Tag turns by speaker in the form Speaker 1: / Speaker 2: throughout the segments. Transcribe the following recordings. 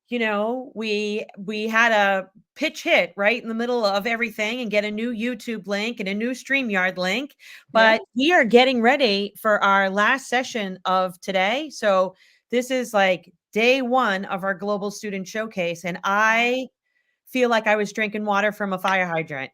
Speaker 1: you know, we had a pitch hit right in the middle of everything and get a new YouTube link and a new StreamYard link.
Speaker 2: Yeah.
Speaker 1: But we are getting ready for our last session of today. So this is like day one of our Global Student Showcase. And I feel like I was drinking water from a fire hydrant.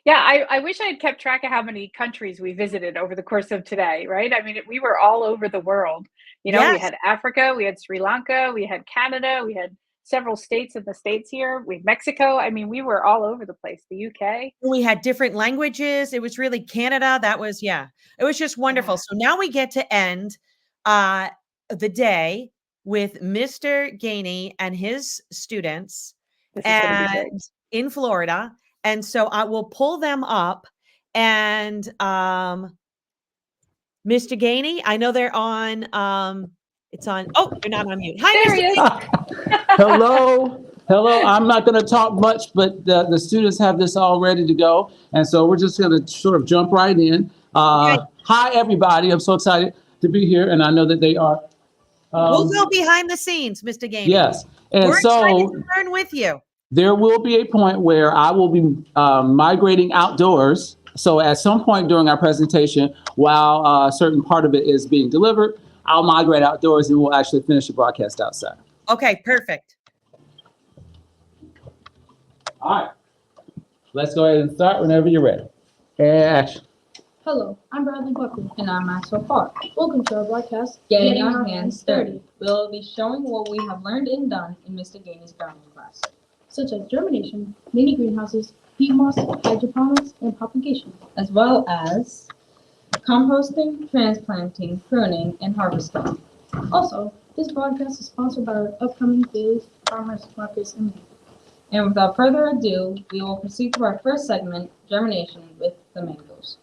Speaker 2: Yeah, I wish I had kept track of how many countries we visited over the course of today, right? I mean, we were all over the world. You know, we
Speaker 1: Yes.
Speaker 2: had Africa, we had Sri Lanka, we had Canada, we had several states in the States here, we had Mexico. I mean, we were all over the place, the UK.
Speaker 1: We had different languages. It was really Canada. That was, yeah, it was just wonderful.
Speaker 2: Yeah.
Speaker 1: So now we get to end uh, the day with Mr. Gainey and his students
Speaker 2: This is going to be
Speaker 1: and
Speaker 2: great.
Speaker 1: in Florida. And so I will pull them up and Mr. Gainey, I know they're on it's on. Oh, you're not on mute. Hi,
Speaker 2: There
Speaker 1: Mr.
Speaker 2: he is.
Speaker 1: Gainey.
Speaker 3: Hello. Hello. I'm not going to talk much, but the students have this all ready to go. And so we're just going to sort of jump right in.
Speaker 1: Okay.
Speaker 3: Hi, everybody. I'm so excited to be here. And I know that they are.
Speaker 1: We'll go behind the scenes, Mr. Gainey.
Speaker 3: Yes. And
Speaker 1: We're excited
Speaker 3: so
Speaker 1: to learn with you.
Speaker 3: there will be a point where I will be migrating outdoors. So at some point during our presentation, while a certain part of it is being delivered, I'll migrate outdoors and we'll actually finish the broadcast outside.
Speaker 1: Okay, perfect.
Speaker 3: All right. Let's go ahead and start whenever you're ready. Action.
Speaker 4: Hello, I'm Bradley Buckley. And I'm Maxwell Park. Welcome to our broadcast, Getting Our Hands Dirty. We'll be showing what we have learned and done in Mr. Gainey's gardening class, such as germination, mini greenhouses, peat moss, hydroponics, and propagation, as well as composting, transplanting, pruning, and harvesting. Also, this broadcast is sponsored by our upcoming daily farmers markets in May. And without further ado, we will proceed to our first segment, germination with the mangoes.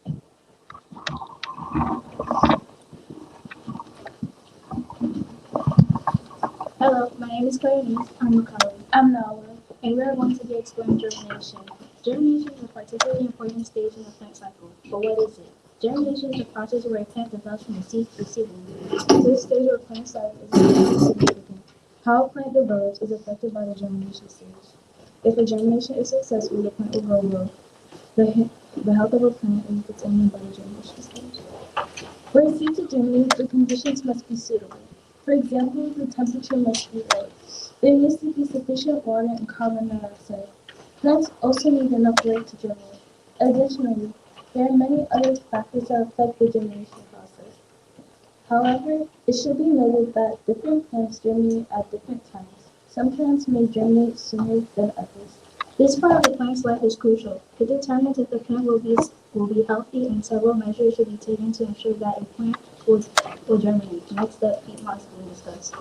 Speaker 5: Hello, my name is Claire. I'm Macaulay. I'm Nala, and we are going to be exploring germination. Germination is a particularly important stage in the plant cycle, but what is it? Germination is the process where a plant develops from a seed to seedling. This stage of plant life is extremely significant. How a plant develops is affected by the germination stage. If a germination is successful, the plant will grow well. The health of a plant is determined by the germination stage. For a seed to germinate, the conditions must be suitable. For example, the temperature must be low. There needs to be sufficient water and carbon dioxide. Plants also need enough light to germinate. Additionally, there are many other factors that affect the germination process. However, it should be noted that different plants germinate at different times. Some plants may germinate sooner than others. This part of the plant's life is crucial. It determines if the plant will be healthy, and several measures should be taken to ensure that a plant will germinate. Next up, peat moss being discussed.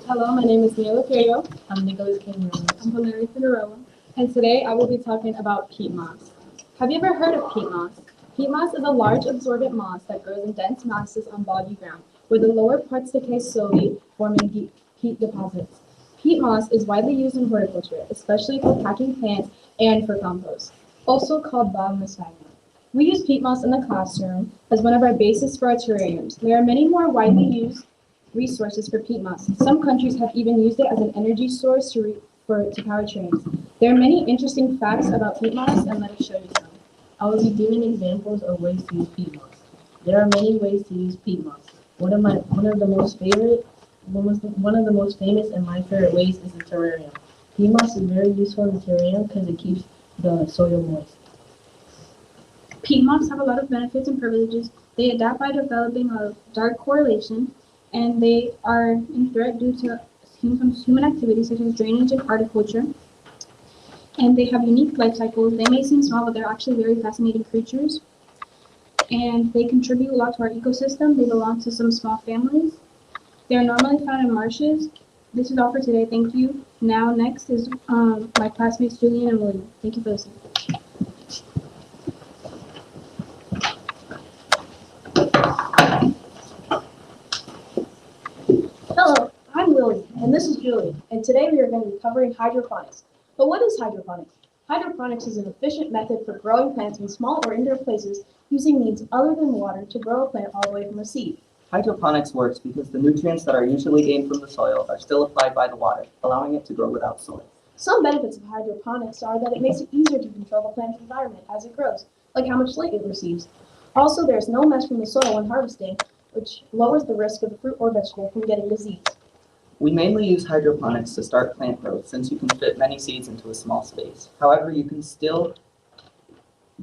Speaker 4: Hello, my name is Neela Cayo. I'm Nicholas King. I'm Valerie Figueroa. And today I will be talking about peat moss. Have you ever heard of peat moss? Peat moss is a large absorbent moss that grows in dense masses on boggy ground, where the lower parts decay slowly, forming peat deposits. Peat moss is widely used in horticulture, especially for packing plants and for compost, also called biomethane. We use peat moss in the classroom as one of our bases for our terrariums. There are many more widely used resources for peat moss. Some countries have even used it as an energy source to power trains. There are many interesting facts about peat moss, and let us show you some.
Speaker 6: I will be giving examples of ways to use peat moss. There are many ways to use peat moss. One of the most famous and my favorite ways is the terrarium. Peat moss is very useful in the terrarium because it keeps the soil moist.
Speaker 5: Peat moss have a lot of benefits and privileges. They adapt by developing a dark correlation, and they are in threat due to human activities such as drainage and horticulture. And they have unique life cycles. They may seem small, but they're actually very fascinating creatures. And they contribute a lot to our ecosystem. They belong to some small families. They're normally found in marshes. This is all for today. Thank you. Now, next is my classmates Julian and William. Thank you for listening.
Speaker 4: Hello, I'm William, and this is Julie, and today we are going to be covering hydroponics. But what is hydroponics? Hydroponics is an efficient method for growing plants in small or indoor places using means other than water to grow a plant all the way from a seed.
Speaker 7: Hydroponics works because the nutrients that are usually gained from the soil are still applied by the water, allowing it to grow without soil.
Speaker 4: Some benefits of hydroponics are that it makes it easier to control the plant's environment as it grows, like how much light it receives. Also, there's no mess from the soil when harvesting, which lowers the risk of the fruit or vegetable from getting disease.
Speaker 7: We mainly use hydroponics to start plant growth since you can fit many seeds into a small space. However, you can still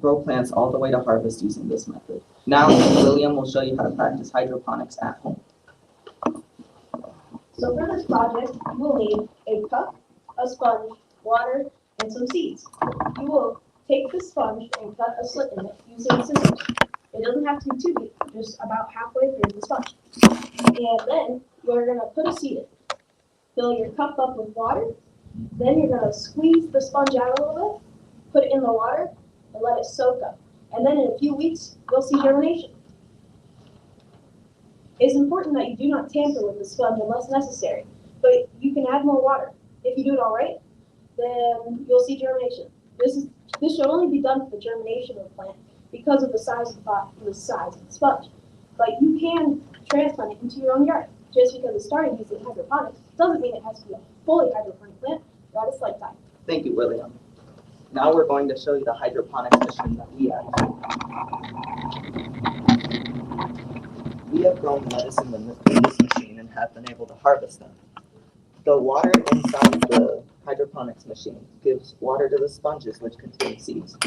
Speaker 7: grow plants all the way to harvest using this method. Now, William will show you how to practice hydroponics at home.
Speaker 8: So for this project, you will need a cup, a sponge, water, and some seeds. You will take the sponge and cut a slit in it using scissors. It doesn't have to be too deep, just about halfway through the sponge. And then you're going to put a seed in. Fill your cup up with water. Then you're going to squeeze the sponge out a little bit, put it in the water, and let it soak up. And then in a few weeks, you'll see germination. It's important that you do not tamper with the sponge unless necessary, but you can add more water. If you do it all right, then you'll see germination. This should only be done for the germination of the plant because of the size of the pot and the size of the sponge. But you can transplant it into your own yard. Just because it started using hydroponics doesn't mean it has to be a fully hydroponic plant throughout its lifetime.
Speaker 7: Thank you, William. Now we're going to show you the hydroponics machine that we have. We have grown lettuce in this machine and have been able to harvest them. The water inside the hydroponics machine gives water to the sponges, which contain seeds.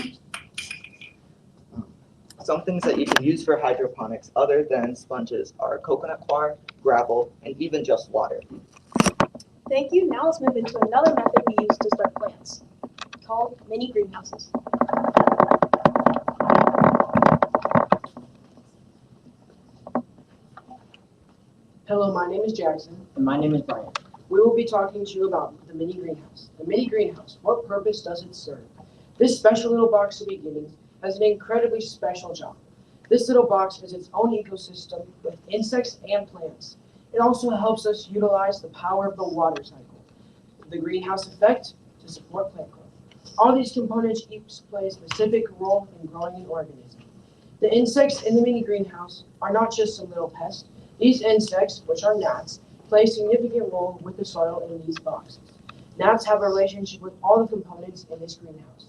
Speaker 7: Some things that you can use for hydroponics other than sponges are coconut coir, gravel, and even just water.
Speaker 8: Thank you. Now let's move into another method we use to start plants, called mini greenhouses.
Speaker 9: Hello, my name is Jackson. And my name is Brian. We will be talking to you about the mini greenhouse. The mini greenhouse, what purpose does it serve? This special little box of beginnings has an incredibly special job. This little box has its own ecosystem with insects and plants. It also helps us utilize the power of the water cycle, the greenhouse effect, to support plant growth. All these components each play a specific role in growing an organism. The insects in the mini greenhouse are not just some little pests. These insects, which are gnats, play a significant role with the soil in these boxes. Gnats have a relationship with all the components in this greenhouse.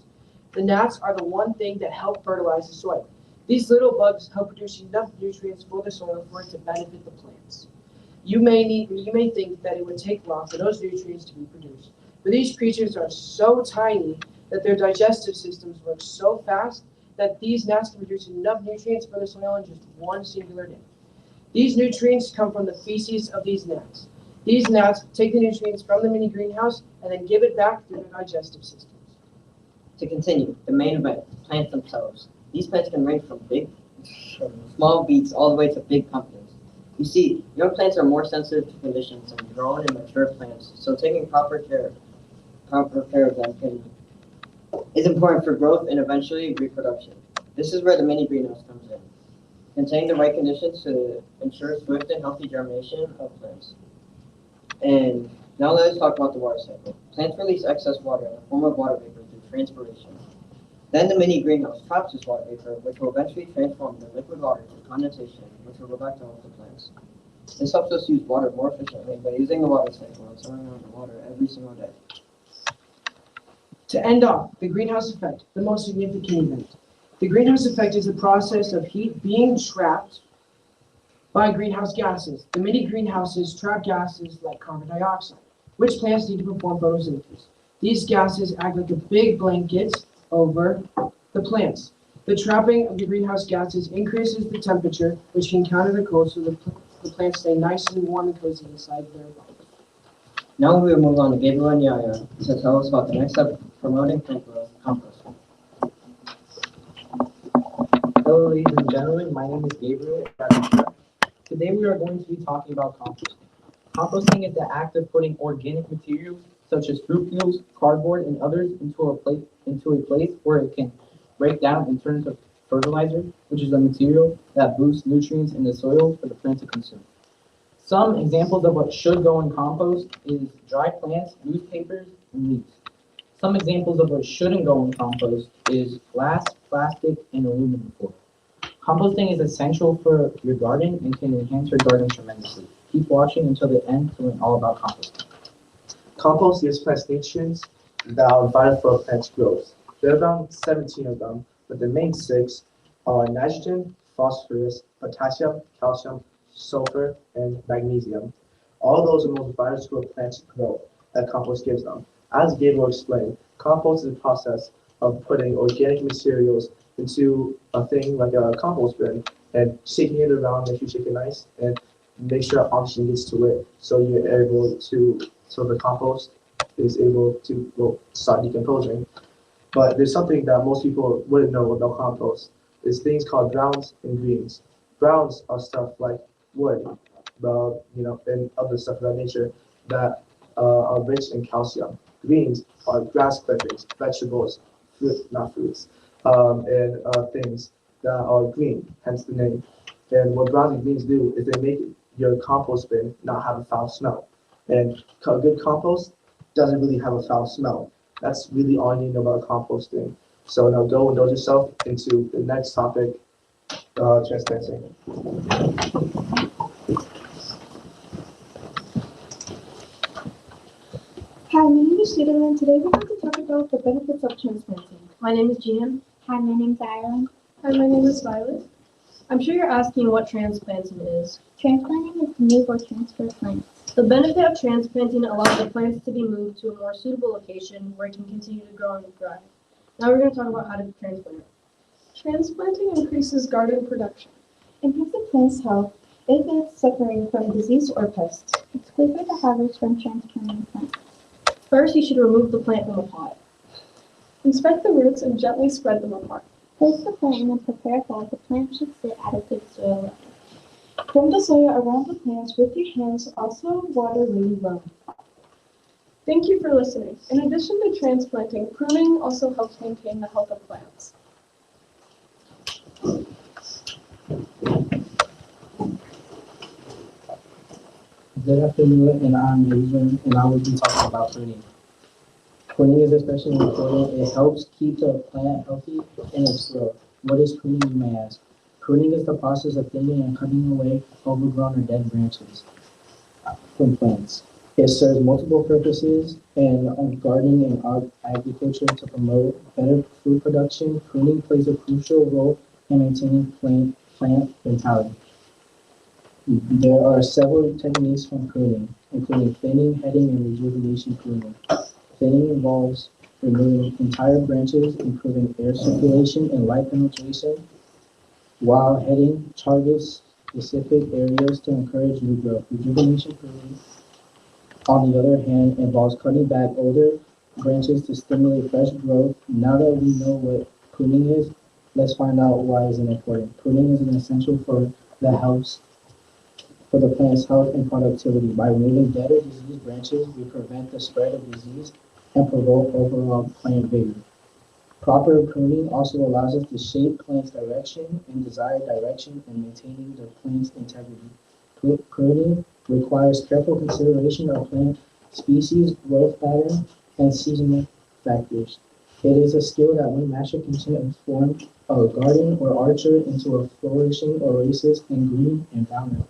Speaker 9: The gnats are the one thing that help fertilize the soil. These little bugs help produce enough nutrients for the soil for it to benefit the plants. You may think that it would take long for those nutrients to be produced, but these creatures are so tiny that their digestive systems work so fast that these gnats can produce enough nutrients for the soil in just one singular day. These nutrients come from the feces of these gnats. These gnats take the nutrients from the mini greenhouse and then give it back through their digestive systems.
Speaker 10: To continue, the main event, plants themselves. These plants can range from small beets all the way to big pumpkins. You see, young plants are more sensitive to conditions than grown and mature plants, so taking proper care of them is important for growth and eventually reproduction. This is where the mini greenhouse comes in, containing the right conditions to ensure swift and healthy germination of plants. And now let's talk about the water cycle. Plants release excess water in the form of water vapor through transpiration. Then the mini greenhouse traps this water vapor, which will eventually transform the liquid water to condensation, which will go back to the plants. This helps us use water more efficiently by using the water cycle and turning on the water every single day.
Speaker 9: To end off, the greenhouse effect, the most significant event. The greenhouse effect is the process of heat being trapped by greenhouse gases. The mini greenhouses trap gases like carbon dioxide, which plants need to perform photosynthesis. These gases act like a big blanket over the plants. The trapping of the greenhouse gases increases the temperature, which can counter the cold, so the plants stay nice and warm and cozy inside their bodies.
Speaker 10: Now we will move on to Gabriel and Yaya to tell us about the next step promoting plant growth, composting.
Speaker 11: Hello, ladies and gentlemen. My name is Gabriel. Today we are going to be talking about composting. Composting is the act of putting organic materials such as fruit peels, cardboard, and others into a place where it can break down and turn into fertilizer, which is a material that boosts nutrients in the soil for the plant to consume. Some examples of what should go in compost is dry plants, newspapers, and leaves. Some examples of what shouldn't go in compost is glass, plastic, and aluminum foil. Composting is essential for your garden and can enhance your garden tremendously. Keep watching until the end to learn all about composting.
Speaker 12: Compost gives plants nutrients that are vital for a plant's growth. There are around 17 of them, but the main 6 are nitrogen, phosphorus, potassium, calcium, sulfur, and magnesium. All those are most vital to a plant's growth that compost gives them. As Gabriel explained, compost is a process of putting organic materials into a thing like a compost bin and shaking it around, make sure you shake it nice, and make sure oxygen gets to it so you're able to, so the compost is able to start decomposing. But there's something that most people wouldn't know about compost. There's things called browns and greens. Browns are stuff like wood, and other stuff of that nature that are rich in calcium. Greens are grass clippings, vegetables, not fruits, and things that are green, hence the name. And what browns and greens do is they make your compost bin not have a foul smell. And good compost doesn't really have a foul smell. That's really all you need to know about composting. So now go indulge yourself into the next topic, transplanting.
Speaker 8: Hi, my name is Sheila, and today we're going to talk about the benefits of transplanting.
Speaker 4: My name is Jan.
Speaker 5: Hi, my name's Aaron.
Speaker 4: Hi, my name is Violet. I'm sure you're asking what transplanting is.
Speaker 5: Transplanting is to move or transfer plants.
Speaker 4: The benefit of transplanting allows the plants to be moved to a more suitable location where it can continue to grow and thrive. Now we're going to talk about how to transplant.
Speaker 13: Transplanting increases garden production.
Speaker 5: It makes the plant's health if it's suffering from disease or pests. It's quicker to harvest from transplanting plants.
Speaker 4: First, you should remove the plant from the pot.
Speaker 13: Inspect the roots and gently spread them apart.
Speaker 5: Place the plant in a prepared hole. The plant should sit at a good soil level. Trim the soil around the plants with your hands. Also, water really well.
Speaker 13: Thank you for listening. In addition to transplanting, pruning also helps maintain the health of plants.
Speaker 11: Good afternoon, and I'm Adrian, and I will be talking about pruning. Pruning is especially important. It helps keep the plant healthy in its growth. What is pruning, you may ask? Pruning is the process of thinning and cutting away overgrown or dead branches from plants. It serves multiple purposes in gardening and agriculture to promote better food production. Pruning plays a crucial role in maintaining plant vitality. There are several techniques from pruning, including thinning, heading, and rejuvenation pruning. Thinning involves removing entire branches, improving air circulation and light penetration, while heading targets specific areas to encourage new growth. Rejuvenation pruning, on the other hand, involves cutting back older branches to stimulate fresh growth. Now that we know what pruning is, let's find out why it's important. Pruning is an essential for the plant's health and productivity. By removing dead or diseased branches, we prevent the spread of disease and promote overall plant vigor. Proper pruning also allows us to shape plant's direction and desired direction and maintaining the plant's integrity. Pruning requires careful consideration of plant species, growth pattern, and seasonal factors. It is a skill that one master can transform a garden or orchard into a flourishing oasis in green and bountiful.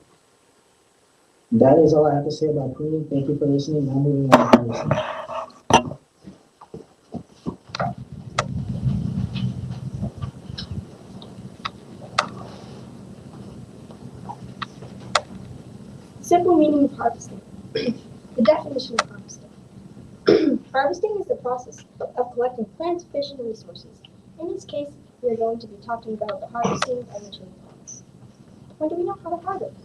Speaker 11: That is all I have to say about pruning. Thank you for listening. Now moving on to harvesting.
Speaker 8: Simple meaning of harvesting. The definition of harvesting. Harvesting is the process of collecting plants, fish, and resources. In this case, we are going to be talking about the harvesting of mature plants. When do we know how to harvest?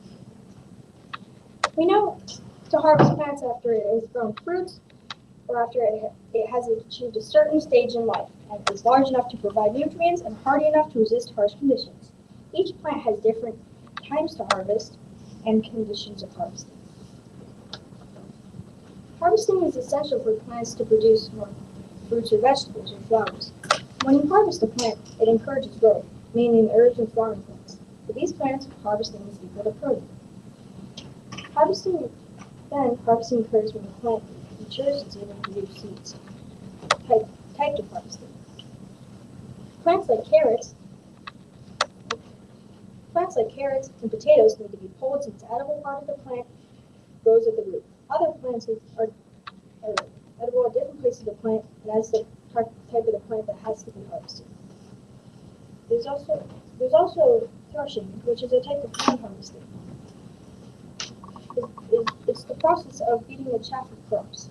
Speaker 8: We know to harvest plants after it has grown fruits or after it has achieved a certain stage in life and is large enough to provide nutrients and hardy enough to resist harsh conditions. Each plant has different times to harvest and conditions of harvesting. Harvesting is essential for plants to produce more fruits or vegetables or flowers. When you harvest a plant, it encourages growth, meaning the herbs and flowering plants. For these plants, harvesting is equal to pruning. Harvesting occurs when the plant matures and is able to produce seeds.
Speaker 5: types of harvesting. Plants like carrots and potatoes need to be pulled since the edible part of the plant grows at the root. Other plants are edible at different places of the plant, and that's the type of the plant that has to be harvested. There's also threshing, which is a type of plant harvesting. It's the process of beating the chaff of crops.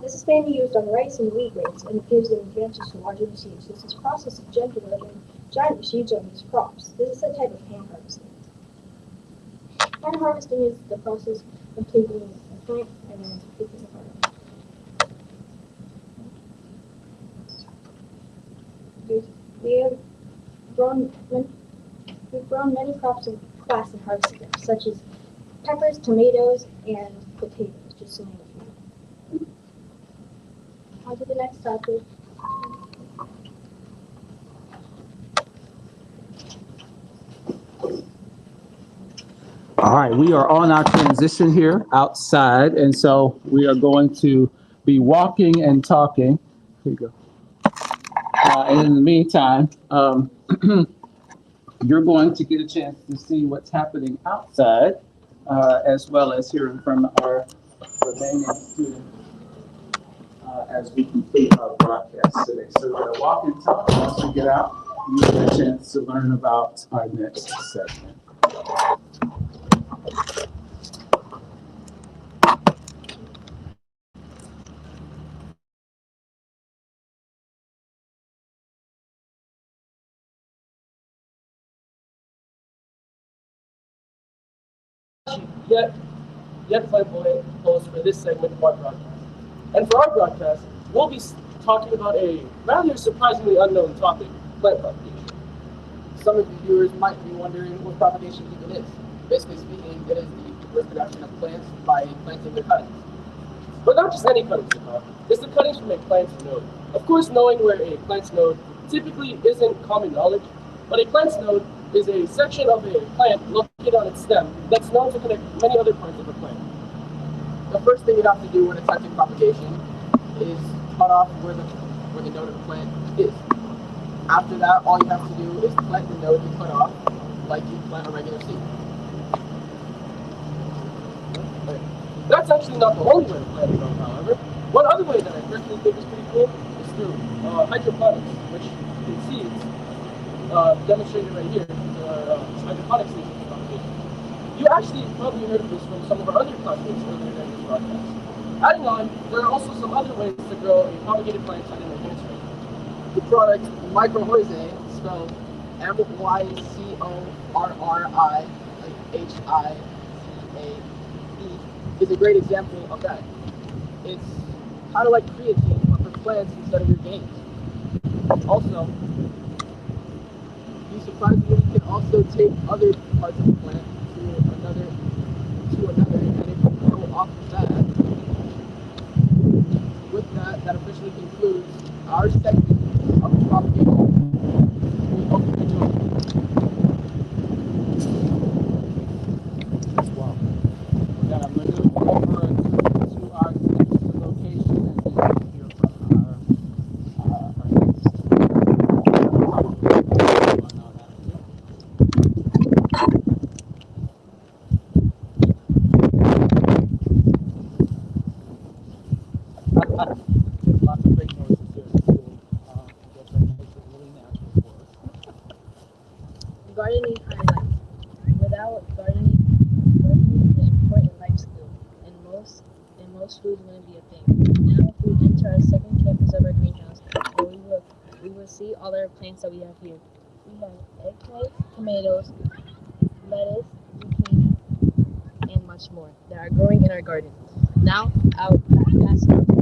Speaker 5: This is mainly used on rice and wheat grains, and it gives them advantages to larger machines. This is process of gentler than giant machines on these crops. This is a type of hand harvesting. Hand harvesting is the process of taking a plant and then picking it apart. We've grown many crops in class and harvested them, such as peppers, tomatoes, and potatoes, just to name a few. On to the next topic.
Speaker 3: All right, we are on our transition here outside, and so we are going to be walking and talking. Here you go. And in the meantime, you're going to get a chance to see what's happening outside, as well as hearing from our remaining students as we complete our broadcast today. So we're going to walk and talk. Once we get out, you get a chance to learn about our next segment.
Speaker 14: Yet playful host for this segment of our broadcast. And for our broadcast, we'll be talking about a rather surprisingly unknown topic, plant propagation. Some of you viewers might be wondering what propagation even is. Basically speaking, it is the reproduction of plants by planting their cuttings. But not just any cuttings, it's the cuttings from a plant's node. Of course, knowing where a plant's node typically isn't common knowledge, but a plant's node is a section of a plant located on its stem that's known to connect many other parts of the plant. The first thing you have to do when attempting propagation is cut off where the node of the plant is. After that, all you have to do is plant the node you cut off like you plant a regular seed. That's actually not the only way to plant a node, however. One other way that I personally think is pretty cool is through hydroponics, which you can see it's demonstrated right here. Hydroponics is propagation. You actually probably heard of this from some of our other classmates earlier in this broadcast. Adding on, there are also some other ways to grow a propagated plant at an advanced rate. The product mycorrhizae, spelled mycorrhizae, is a great example of that. It's kind of like creatine, but for plants instead of your gains. Also, surprisingly, you can also take other parts of the plant to another, and if you go off of that, with that officially concludes our segment of propagation. We hope you enjoy.
Speaker 3: Wow. We're going to maneuver over to our next location and then hear from our next. Lots of great noises here at the school. I guess that makes it really natural for us.
Speaker 6: Gardening highlights. Without gardening is an important life skill, and most foods wouldn't be a thing. Now, if we enter our second campus of our greenhouse, where we will see all our plants that we have here. We have eggplants, tomatoes, lettuce, zucchini, and much more that are growing in our garden. Now, I'll pass it on to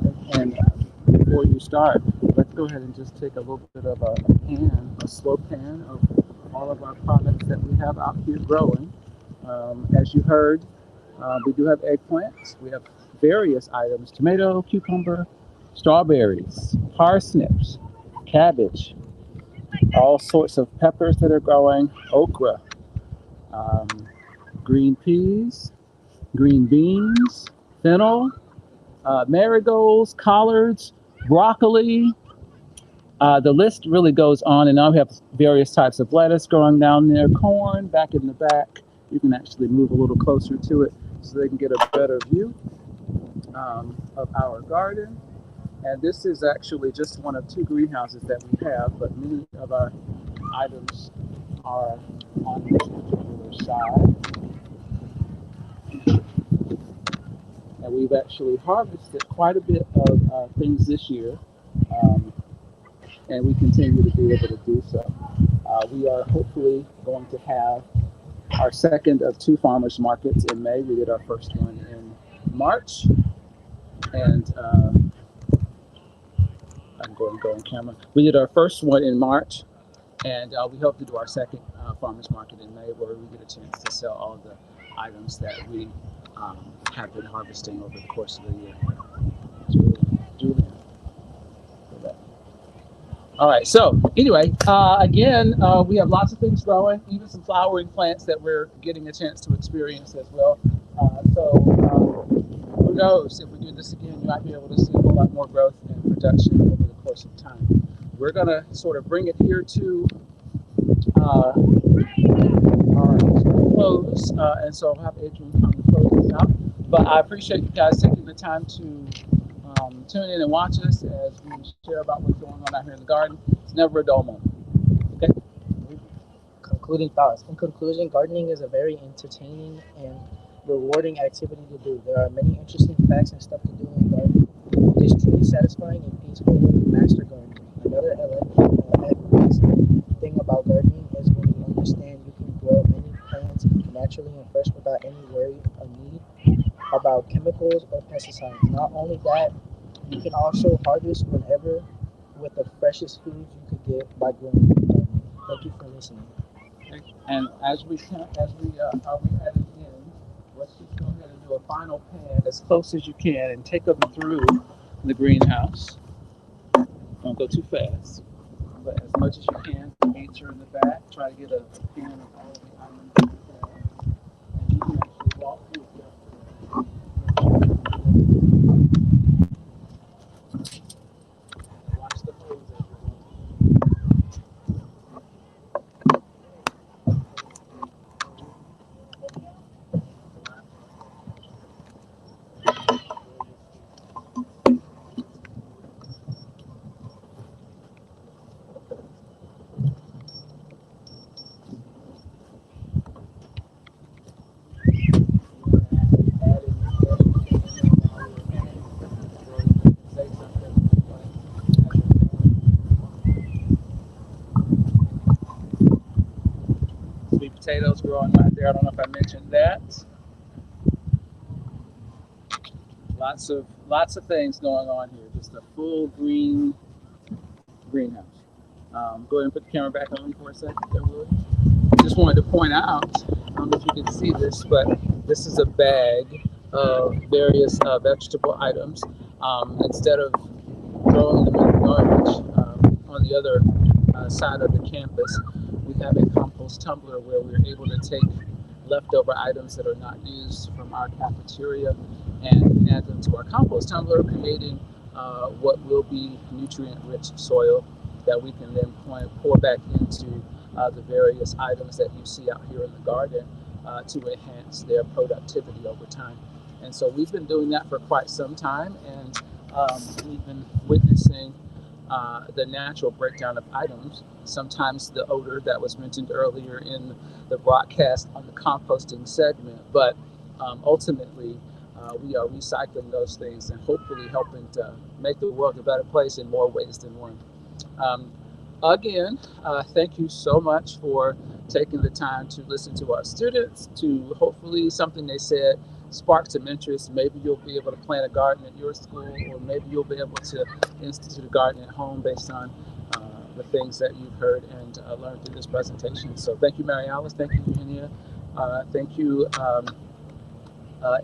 Speaker 6: the
Speaker 3: And before you start, let's go ahead and just take a little bit of a slow pan of all of our products that we have out here growing. As you heard, we do have eggplants. We have various items: tomato, cucumber, strawberries, parsnips, cabbage, all sorts of peppers that are growing, okra, green peas, green beans, fennel, marigolds, collards, broccoli. The list really goes on and on. We have various types of lettuce growing down there, corn back in the back. You can actually move a little closer to it so they can get a better view of our garden. And this is actually just one of 2 greenhouses that we have, but many of our items are on this particular side. And we've actually harvested quite a bit of things this year, and we continue to be able to do so. We are hopefully going to have our second of 2 farmers markets in May. We did our first one in March, and I'm going to go on camera. We did our first one in March, and we hope to do our second farmers market in May, where we get a chance to sell all the items that we have been harvesting over the course of the year. Julian. All right, so anyway, again, we have lots of things growing, even some flowering plants that we're getting a chance to experience as well. Who knows, if we do this again, you might be able to see a whole lot more growth and production over the course of time. We're going to sort of bring it here to our close, and so I'll have Adrian come and close this out. But I appreciate you guys taking the time to tune in and watch us as we share about what's going on out here in the garden. It's never a dull moment. Okay?
Speaker 11: Concluding thoughts. In conclusion, gardening is a very entertaining and rewarding activity to do. There are many interesting facts and stuff to do in gardening. It is truly satisfying and peaceful when you master gardening. Another thing about gardening is when you understand you can grow many plants naturally and fresh without any worry or need about chemicals or pesticides. Not only that, you can also harvest whenever with the freshest foods you could get by growing gardening. Thank you for listening.
Speaker 3: And as we head in, let's just go ahead and do a final pan as close as you can and take them through the greenhouse. Don't go too fast, but as much as you can. The beets are in the back. Try to get a pan of all of the items in the back. And you can actually walk through it. Watch the hose as you're going. Sweet potatoes growing right there. I don't know if I mentioned that. Lots of things going on here. Just a full green greenhouse. Go ahead and put the camera back on for a second there, Willie. Just wanted to point out, I don't know if you can see this, but this is a bag of various vegetable items. Instead of throwing them in the garbage on the other side of the campus, we have a compost tumbler where we're able to take leftover items that are not used from our cafeteria and add them to our compost tumbler, creating what will be nutrient-rich soil that we can then pour back into the various items that you see out here in the garden to enhance their productivity over time. And so we've been doing that for quite some time, and we've been witnessing the natural breakdown of items. Sometimes the odor that was mentioned earlier in the broadcast on the composting segment, but ultimately we are recycling those things and hopefully helping to make the world a better place in more ways than one. Again, thank you so much for taking the time to listen to our students, to hopefully something they said spark some interest. Maybe you'll be able to plant a garden at your school, or maybe you'll be able to institute a garden at home based on the things that you've heard and learned through this presentation. So thank you, Mary Alice. Thank you, Eugenia. Thank you,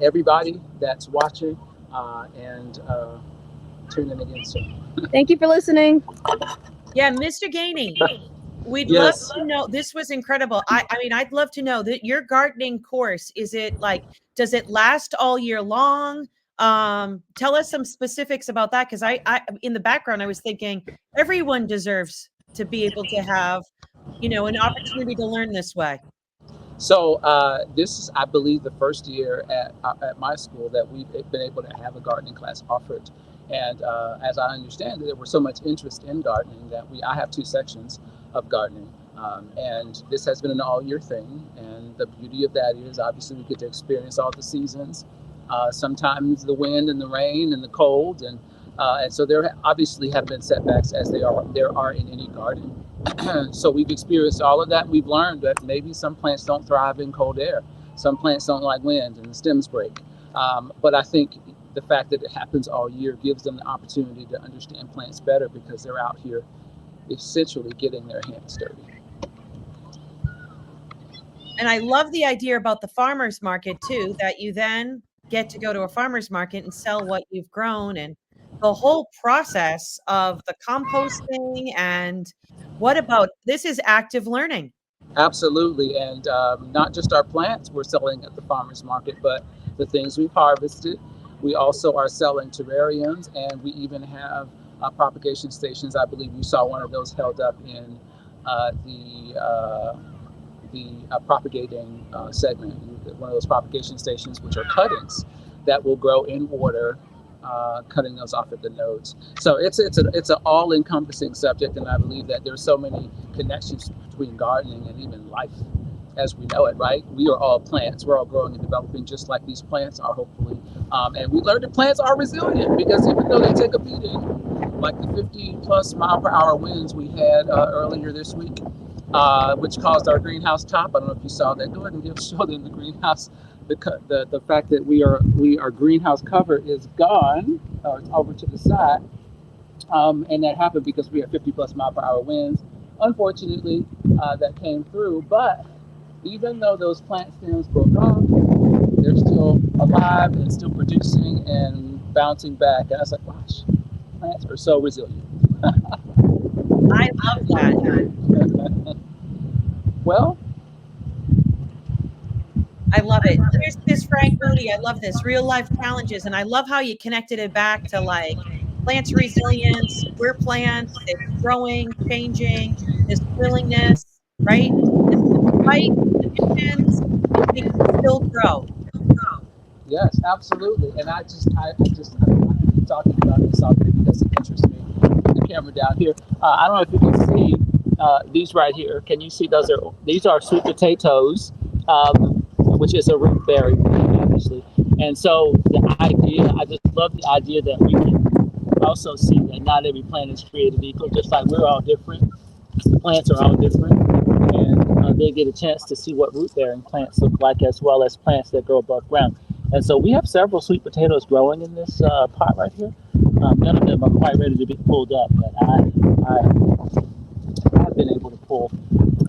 Speaker 3: everybody that's watching, and tune in again soon.
Speaker 6: Thank you for listening.
Speaker 1: Yeah, Mr. Gainey, we'd
Speaker 3: Yes.
Speaker 1: love to know. This was incredible. I mean, I'd love to know that your gardening course, is it like, does it last all year long? Tell us some specifics about that, because I in the background I was thinking everyone deserves to be able to have, an opportunity to learn this way.
Speaker 3: So this is, I believe, the first year at my school that we've been able to have a gardening class offered. And as I understand it, there was so much interest in gardening that I have 2 sections of gardening. And this has been an all-year thing. And the beauty of that is obviously we get to experience all the seasons. Sometimes the wind and the rain and the cold. And so there obviously have been setbacks, as there are in any garden. So we've experienced all of that. We've learned that maybe some plants don't thrive in cold air. Some plants don't like wind and the stems break. But I think the fact that it happens all year gives them the opportunity to understand plants better, because they're out here essentially getting their hands dirty.
Speaker 1: And I love the idea about the farmer's market too, that you then get to go to a farmer's market and sell what you've grown, and the whole process of the composting. And what about this is active learning?
Speaker 3: Absolutely. And not just our plants we're selling at the farmer's market, but the things we've harvested. We also are selling terrariums, and we even have propagation stations. I believe you saw one of those held up in the propagating segment, one of those propagation stations, which are cuttings that will grow in water, cutting those off at the nodes. So it's an all-encompassing subject, and I believe that there's so many connections between gardening and even life as we know it, right? We are all plants. We're all growing and developing just like these plants are, hopefully. And we learned that plants are resilient, because even though they take a beating, like the 50+ mile per hour winds we had earlier this week, which caused our greenhouse top. I don't know if you saw that. Go ahead and show them the greenhouse. The fact that our greenhouse cover is gone, or it's over to the side, and that happened because we had 50+ mile per hour winds. Unfortunately, that came through. But even though those plant stems broke off, they're still alive and still producing and bouncing back. And I was like, gosh, plants are so resilient.
Speaker 1: I love that.
Speaker 3: Well,
Speaker 1: I love it. Here's this Frank Moody. I love this real life challenges, and I love how you connected it back to like plants resilience. We're plants. It's growing, changing. This willingness, right? Despite conditions, we can still grow.
Speaker 3: yes, absolutely. And I keep talking about this already because it interests me. The camera down here. I don't know if you can see these right here. Can you see these are sweet potatoes, which is a root berry, obviously. And so I just love the idea that we can also see that not every plant is created equal, just like we're all different. The plants are all different, and they get a chance to see what root-bearing plants look like, as well as plants that grow above ground. And so we have several sweet potatoes growing in this pot right here. None of them are quite ready to be pulled up, but I've been able to pull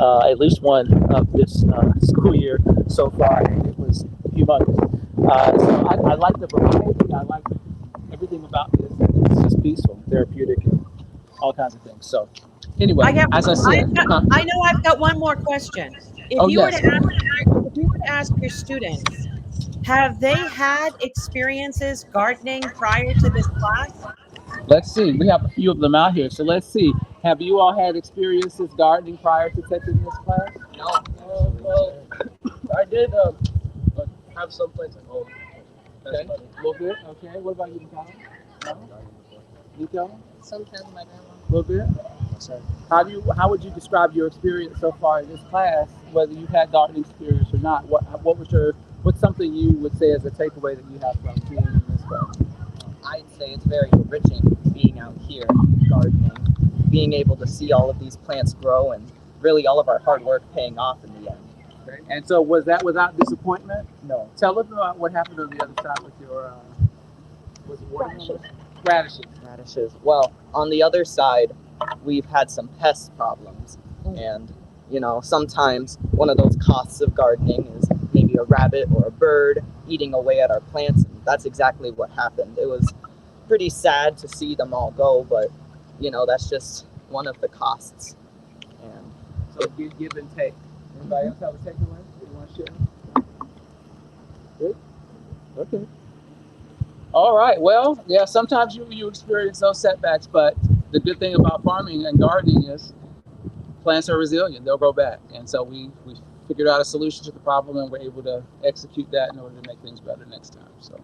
Speaker 3: at least one of this school year so far, and it was humongous. So I like the variety. I like everything about this. It's just peaceful, therapeutic, and all kinds of things. So anyway, I
Speaker 1: know I've got one more question. If you were to ask your students, have they had experiences gardening prior to this class?
Speaker 3: Let's see. We have a few of them out here. So let's see. Have you all had experiences gardening prior to taking this class?
Speaker 14: No. Well, I did have some plants at home.
Speaker 3: Okay. A little bit. Okay. What about you, Nico? No? Nico?
Speaker 6: Sometimes my grandma.
Speaker 3: A little bit.
Speaker 14: Sorry.
Speaker 3: How would you describe your experience so far in this class, whether you've had gardening experience or not? What's something you would say as a takeaway that you have from being in this class?
Speaker 7: I'd say it's very enriching being out here gardening, being able to see all of these plants grow, and really all of our hard work paying off in the end.
Speaker 3: Okay. And so was that without disappointment?
Speaker 7: No.
Speaker 3: Tell us about what happened on the other side with your radishes.
Speaker 7: Well, on the other side, we've had some pest problems, and sometimes one of those costs of gardening is maybe a rabbit or a bird eating away at our plants, and that's exactly what happened. It was pretty sad to see them all go, but that's just one of the costs. And
Speaker 3: so give and take. Anybody else have a takeaway? You want to share? Good? Okay. All right. Well, yeah, sometimes you experience those setbacks, but the good thing about farming and gardening is plants are resilient. They'll grow back. And so we figured out a solution to the problem and we're able to execute that in order to make things better next time. So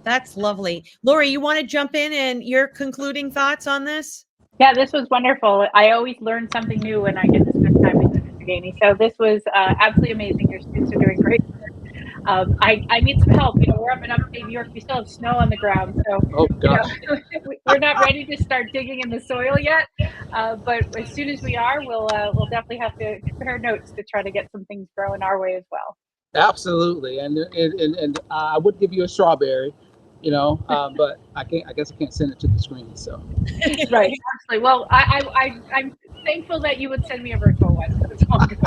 Speaker 1: That's lovely. Lori, you want to jump in and your concluding thoughts on this?
Speaker 2: Yeah, this was wonderful. I always learn something new when I get to spend time with you, Mr. Gainey. So this was absolutely amazing. Your students are doing great. I need some help. We're up in upstate New York. We still have snow on the ground, so
Speaker 3: oh gosh.
Speaker 2: we're not ready to start digging in the soil yet. But as soon as we are, we'll definitely have to compare notes to try to get some things growing our way as well.
Speaker 3: Absolutely. And I would give you a strawberry, but I can't. I guess I can't send it to the screen. So
Speaker 2: Right, absolutely. Well, I'm thankful that you would send me a virtual one. So it's all good.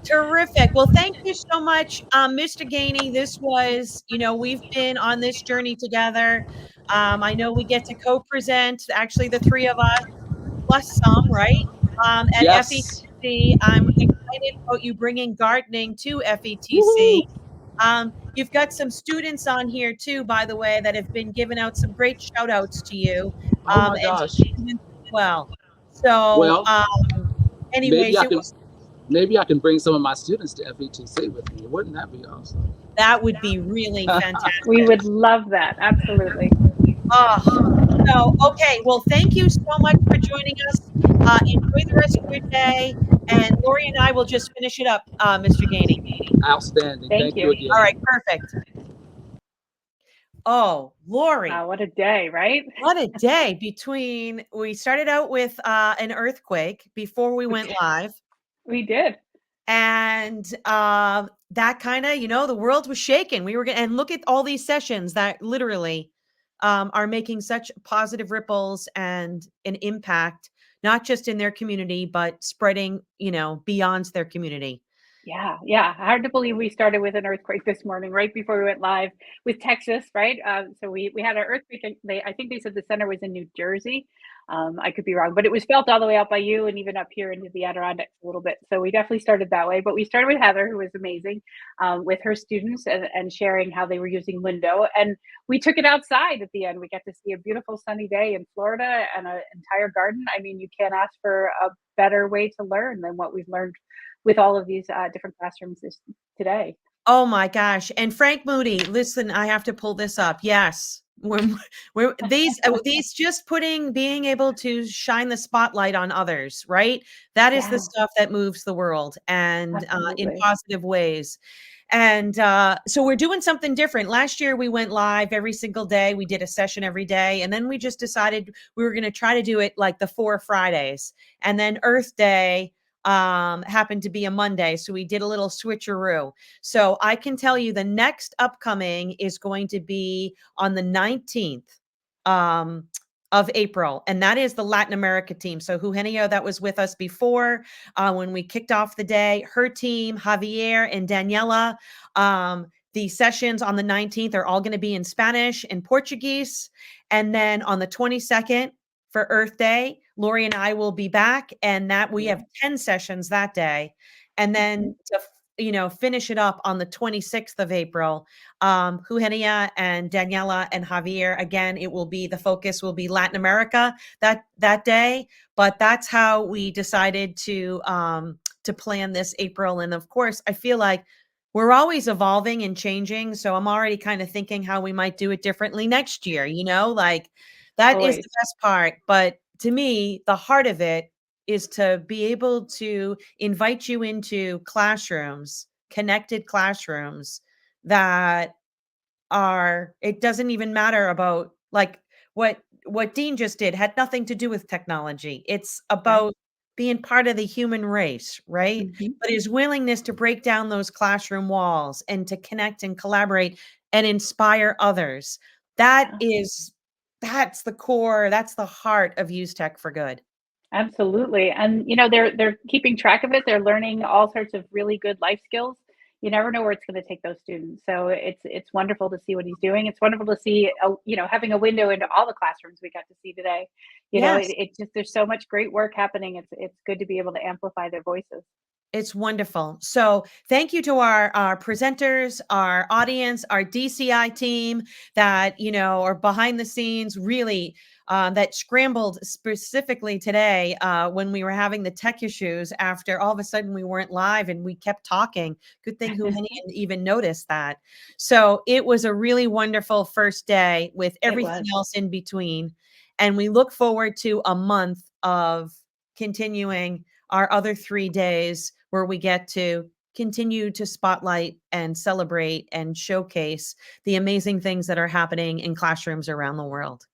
Speaker 1: Terrific. Well, thank you so much, Mr. Gainey. This was, we've been on this journey together. I know we get to co-present, actually, the three of us, plus some, right? At
Speaker 3: yes.
Speaker 1: FETC. I'm excited about you bringing gardening to FETC.
Speaker 3: Woo-hoo.
Speaker 1: You've got some students on here too, by the way, that have been giving out some great shout outs to you,
Speaker 3: Oh my
Speaker 1: and
Speaker 3: gosh.
Speaker 1: students as well. So,
Speaker 3: Well, maybe
Speaker 1: anyways,
Speaker 3: I can maybe I can bring some of my students to FETC with me. Wouldn't that be awesome?
Speaker 1: that would be really fantastic.
Speaker 2: We would love that. Absolutely.
Speaker 1: Oh, so, okay. Well, thank you so much for joining us. Enjoy the rest of your day. And Lori and I will just finish it up, Mr. Gainey.
Speaker 3: Outstanding.
Speaker 2: Thank
Speaker 3: Thank you
Speaker 2: you.
Speaker 3: again.
Speaker 1: All right, perfect. Oh, Lori.
Speaker 2: Wow, what a day, right?
Speaker 1: What a day between we started out with an earthquake before we went live.
Speaker 2: We did.
Speaker 1: And that kind of, the world was shaking. And look at all these sessions that literally are making such positive ripples and an impact, not just in their community, but spreading, beyond their community.
Speaker 2: Yeah. Hard to believe we started with an earthquake this morning, right before we went live with Texas, right? So we had an earthquake. I think they said the center was in New Jersey. I could be wrong, but it was felt all the way out by you and even up here into the Adirondacks a little bit. So we definitely started that way. But we started with Heather, who was amazing, with her students and sharing how they were using Window. And we took it outside at the end. We got to see a beautiful sunny day in Florida and an entire garden. I mean, you can't ask for a better way to learn than what we've learned with all of these different classrooms today.
Speaker 1: Oh my gosh. And Frank Moody, listen, I have to pull this up. Yes. We're these just being able to shine the spotlight on others, right? That is the stuff that moves the world and in positive ways. And so we're doing something different. Last year we went live every single day. We did a session every day. And then we just decided we were going to try to do it like the 4 Fridays. And then Earth Day happened to be a Monday. So we did a little switcheroo. So I can tell you the next upcoming is going to be on the 19th of April. And that is the Latin America team. So Eugenio, that was with us before when we kicked off the day, her team, Javier and Daniela. The sessions on the 19th are all going to be in Spanish and Portuguese. And then on the 22nd, for Earth Day, Lori and I will be back, and that we have 10 sessions that day. And then to finish it up on the 26th of April, Eugenia and Daniela and Javier, again, the focus will be Latin America that day, but that's how we decided to plan this April. And of course, I feel like we're always evolving and changing. So I'm already kind of thinking how we might do it differently next year, that is the best part. But to me, the heart of it is to be able to invite you into classrooms, connected classrooms that it doesn't even matter about like what Dean just did had nothing to do with technology. It's about being part of the human race, right? But his willingness to break down those classroom walls and to connect and collaborate and inspire others. That's the core, that's the heart of Use Tech for Good.
Speaker 2: Absolutely. And they're keeping track of it. They're learning all sorts of really good life skills. You never know where it's going to take those students. So it's wonderful to see what he's doing. It's wonderful to see having a window into all the classrooms we got to see today.
Speaker 1: Yes.
Speaker 2: It just there's so much great work happening. It's good to be able to amplify their voices.
Speaker 1: It's wonderful. So thank you to our presenters, our audience, our DCI team that, are behind the scenes, really that scrambled specifically today when we were having the tech issues after all of a sudden we weren't live and we kept talking. Good thing who didn't even notice that. So it was a really wonderful first day with everything else in between. And we look forward to a month of continuing our other 3 days where we get to continue to spotlight and celebrate and showcase the amazing things that are happening in classrooms around the world.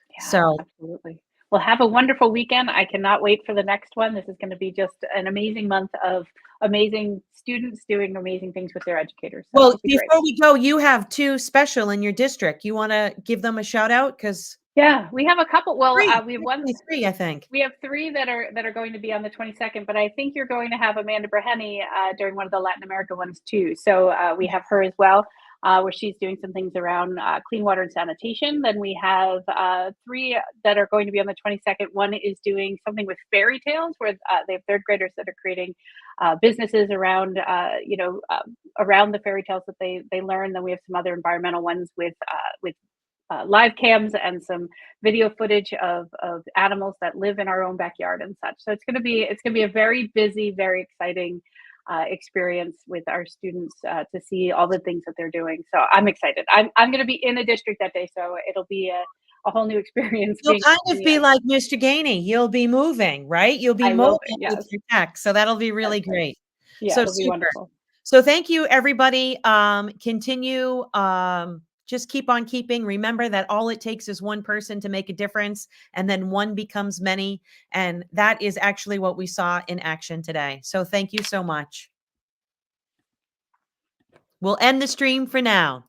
Speaker 2: Yeah,
Speaker 1: So
Speaker 2: absolutely. Well, have a wonderful weekend. I cannot wait for the next one. This is going to be just an amazing month of amazing students doing amazing things with their educators. So
Speaker 1: well,
Speaker 2: it'll be great.
Speaker 1: before we go, you have 2 special in your district. You wanna give them a shout out? 'Cause
Speaker 2: Yeah, we have a couple. Well,
Speaker 1: 3,
Speaker 2: we have one.
Speaker 1: actually 3, I think.
Speaker 2: We have 3 that are going to be on the 22nd, but I think you're going to have Amanda Braheny during one of the Latin America ones too. So we have her as well, where she's doing some things around clean water and sanitation. Then we have 3 that are going to be on the 22nd. One is doing something with fairy tales, where they have third graders that are creating businesses around, around the fairy tales that they learn. Then we have some other environmental ones with live cams and some video footage of animals that live in our own backyard and such. So it's going to be a very busy, very exciting experience with our students to see all the things that they're doing. So I'm excited. I'm going to be in the district that day, so it'll be a whole new experience.
Speaker 1: You'll kind of be like Mr. Gainey. You'll be moving, right? You'll be
Speaker 2: I will
Speaker 1: moving
Speaker 2: be, yes.
Speaker 1: with your tech. So that'll be really
Speaker 2: That's right.
Speaker 1: great.
Speaker 2: Yeah,
Speaker 1: So
Speaker 2: it'll be
Speaker 1: super.
Speaker 2: wonderful.
Speaker 1: So thank you, everybody. Continue. Just keep on keeping. Remember that all it takes is one person to make a difference, and then one becomes many. And that is actually what we saw in action today. So thank you so much. We'll end the stream for now.